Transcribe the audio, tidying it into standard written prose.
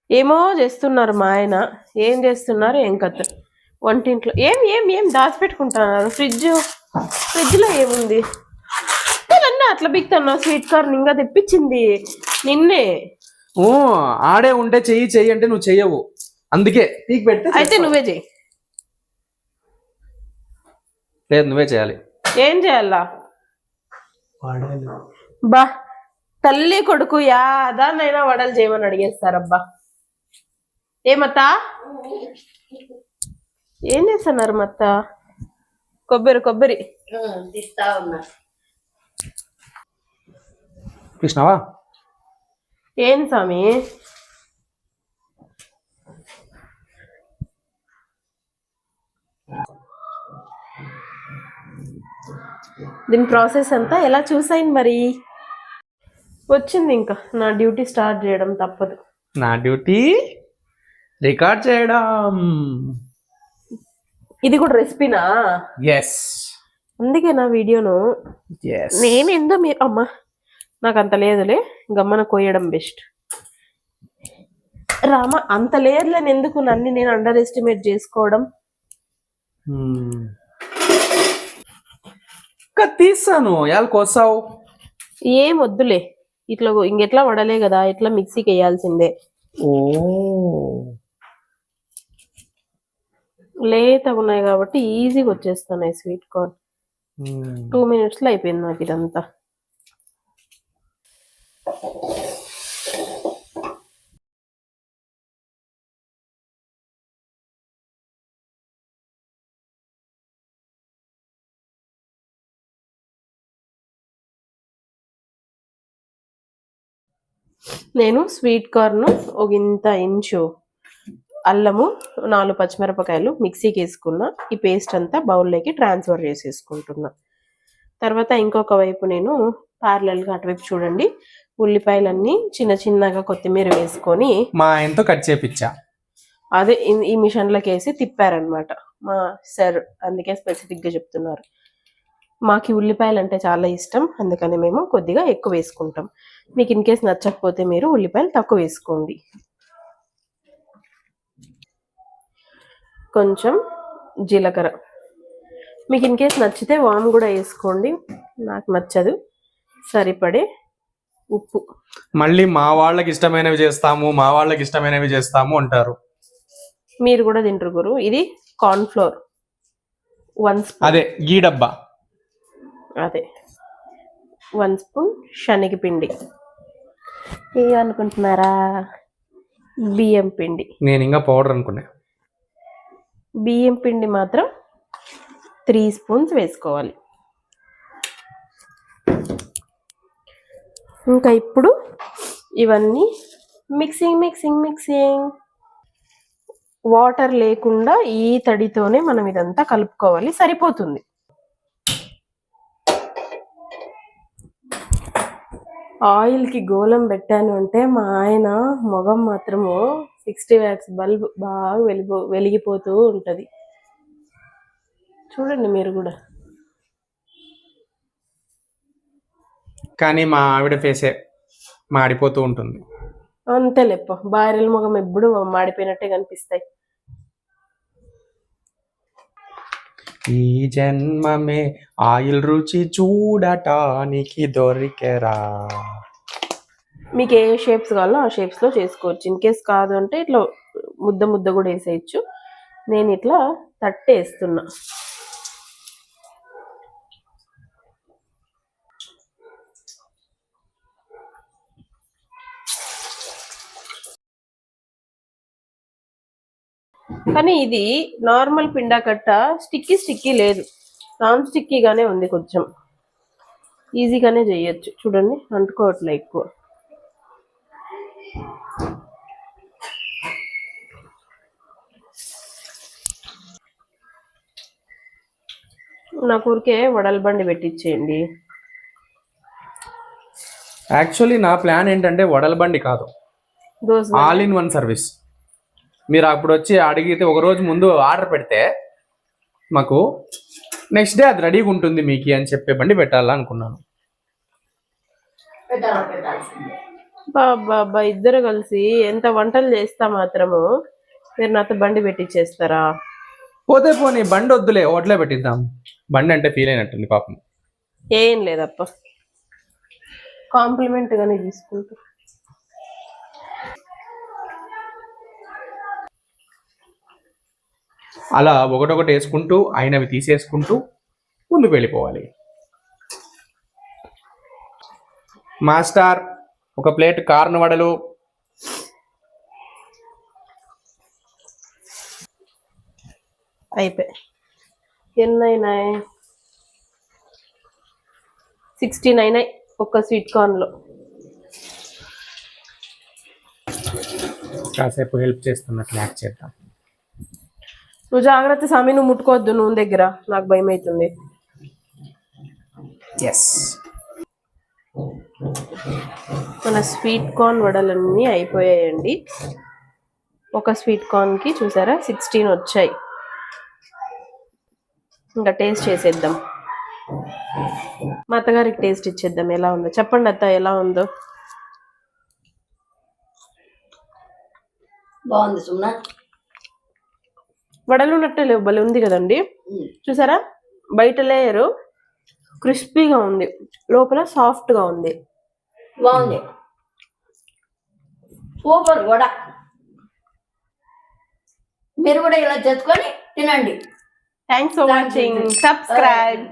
ఏమో చేస్తున్నారు మా ఆయన. ఏం చేస్తున్నారు ఏం కథ వంటింట్లో? ఏం ఏం ఏం దాచిపెట్టుకుంటున్నారు? ఫ్రిడ్జ్లో ఏముంది? అన్నీ అట్లా బిక్తాను. స్వీట్ కార్న్ ఇంకా తెప్పించింది నిన్నే. ఓ ఆడే ఉంటే చెయ్యి అంటే నువ్వు చెయ్యవు, అందుకే పీక్ పెడితే అయితే నువ్వే చెయ్యి. లేదు నువ్వే చేయాలి. ఏం చేయాలా? బా తల్లి కొడుకు యాదానైనా వడలు చేయమని అడిగేస్తారబ్బా. ఏమత్తా ఏం చేస్తున్నారు మత్త? కొబ్బరి తీస్తా ఉన్నా. కృష్ణవా ఏం స్వామి? దీని ప్రాసెస్ అంతా ఎలా చూసాను మరి. వచ్చింది, ఇంకా నా డ్యూటీ స్టార్ట్ చేయడం తప్పదు. నా డ్యూటీ రికార్డ్ చేయడం. ఇది కూడా రెసిపీనా? ఎస్, అందుకే నా వీడియోను నేను ఏందో మీరు అమ్మా నాకు అంత లేదులే, గమ్మన కోయడం బెస్ట్. రామ అంత లేదులేని ఎందుకు నన్ను నేను అండర్ ఎస్టిమేట్ చేసుకోవడం? తీస్తాను ఎలా కోసావు? ఏం వద్దులే, ఇట్లా ఇంకెట్లా వడలే కదా, ఇట్లా మిక్సీకి వేయాల్సిందే. ఓ లేతగా ఉన్నాయి కాబట్టి ఈజీగా వచ్చేస్తున్నాయి స్వీట్ కార్న్. 2 minutes లో అయిపోయింది నాకు ఇదంతా. నేను స్వీట్ కార్న్ ఒక ఇంత ఇంచు అల్లము 4 పచ్చిమిరపకాయలు మిక్సీకి వేసుకున్నా. ఈ పేస్ట్ అంతా బౌల్లోకి ట్రాన్స్ఫర్ చేసేసుకుంటున్నా. తర్వాత ఇంకొక వైపు నేను ప్యారలల్గా అటువైపు చూడండి ఉల్లిపాయలన్నీ చిన్న చిన్నగా కొత్తిమీర వేసుకొని మా ఆయనతో కట్ చేపించా. అదే ఈ మిషన్లోకి వేసి తిప్పారనమాట మా సార్, అందుకే స్పెసిఫిక్గా చెప్తున్నారు. మాకు ఉల్లిపాయలు అంటే చాలా ఇష్టం, అందుకని మేము కొద్దిగా ఎక్కువ వేసుకుంటాం. మీకు ఇన్ కేస్ నచ్చకపోతే మీరు ఉల్లిపాయలు తక్కువ వేసుకోండి. కొంచెం జీలకర్ర, మీకు ఇన్ కేస్ నచ్చితే వామ్ కూడా వేసుకోండి, నాకు నచ్చదు. సరిపడే ఉప్పు. మళ్ళీ మా వాళ్ళకి ఇష్టమైనవి చేస్తాము అంటారు. మీరు కూడా తింటారు గురు. ఇది కార్న్ ఫ్లోర్ 1 స్పూన్, అదే గీ డబ్బా, అదే 1 స్పూన్ శనగపిండి. ఏమనుకుంటున్నారా? బియ్యం పిండి. నేను ఇంకా పౌడర్ అనుకున్నా. బియ్యం పిండి మాత్రం 3 స్పూన్స్ వేసుకోవాలి. ఇంకా ఇప్పుడు ఇవన్నీ మిక్సింగ్ వాటర్ లేకుండా ఈ తడితోనే మనం ఇదంతా కలుపుకోవాలి, సరిపోతుంది. ఆయిల్కి గోళం పెట్టాను అంటే మా ఆయన మొగం మాత్రము 60 వాట్స్ బల్బ్ బాగా వెలిగిపోతూ ఉంటుంది. చూడండి మీరు కూడా. కానీ మా ఆవిడ ఫేసే మాడిపోతూ ఉంటుంది. అంతే లేప్ప, భార్యల మొగం ఎప్పుడు మాడిపోయినట్టే కనిపిస్తాయి. ఈ జన్మమే ఆయిల్ రుచి చూడటానికి దొరికెరా. మీకు ఏ షేప్స్ కావాలో ఆ షేప్స్లో చేసుకోవచ్చు. ఇన్ కేస్ కాదు అంటే ఇట్లా ముద్ద కూడా వేసేయచ్చు. నేను ఇట్లా తట్టేస్తున్నా. కానీ ఇది నార్మల్ పిండా కట్ట, స్టిక్కీ లేదు, నాన్ స్టిక్కీగానే ఉంది. కొంచెం ఈజీగానే చేయొచ్చు. చూడండి అంటుకోవట్లే ఎక్కువ. నా ఊరికే వడల బండి పెట్టించేయండి. యాక్చువల్లీ నా ప్లాన్ ఏంటంటే వడల బండి కాదు, ఆల్ ఇన్ వన్ సర్వీస్. మీరు అప్పుడు వచ్చి అడిగితే ఒక రోజు ముందు ఆర్డర్ పెడితే మాకు నెక్స్ట్ డే అది రెడీగా ఉంటుంది మీకు అని చెప్పే బండి పెట్టాలనుకున్నాను. బాబా ఇద్దరు కలిసి ఎంత వంటలు చేస్తా మాత్రము మీరు నాతో బండి పెట్టించేస్తారా? పోతే పోనీ బండి వద్దులే, హోటలే పెట్టిద్దాం. బండి అంటే ఫీల్ అయినట్టుంది పాపం. ఏం లేదప్ప, కాంప్లిమెంట్ గానే తీసుకుంటా. అలా ఒకటొకటి వేసుకుంటూ అయినవి తీసేసుకుంటూ ముందుకు వెళ్ళిపోవాలి. మాస్టర్ ఒక ప్లేట్ కార్న్ వడలు. అయిపోయి ఎన్నైనాయి? 16 అయినాయి ఒక స్వీట్ కార్న్ లో. కాసేపు హెల్ప్ చేస్తున్నట్లు యాక్ట్ చేద్దాం. నువ్వు జాగ్రత్త స్వామి, నువ్వు ముట్టుకోవద్దు నూనె దగ్గర, నాకు భయం అవుతుంది. ఎస్, మన స్వీట్ కార్న్ వడలన్నీ అయిపోయాయండి. ఒక స్వీట్ కార్న్కి చూసారా 16 వచ్చాయి. ఇంకా టేస్ట్ చేసేద్దాం. మా అత్తగారికి టేస్ట్ ఇచ్చేద్దాం. ఎలా ఉందో చెప్పండి అత్త, ఎలా ఉందో? బాగుంది సుమన. వడలు ఉన్నట్టే లేవు, భలే ఉంది కదండి. చూసారా, బయట లేయరు క్రిస్పీగా ఉంది, లోపల సాఫ్ట్ గా ఉంది. బాగుంది, సూపర్ వడ. మీరు కూడా ఇలా చేసుకొని తినండి. Thanks for watching. సబ్స్క్రైబ్.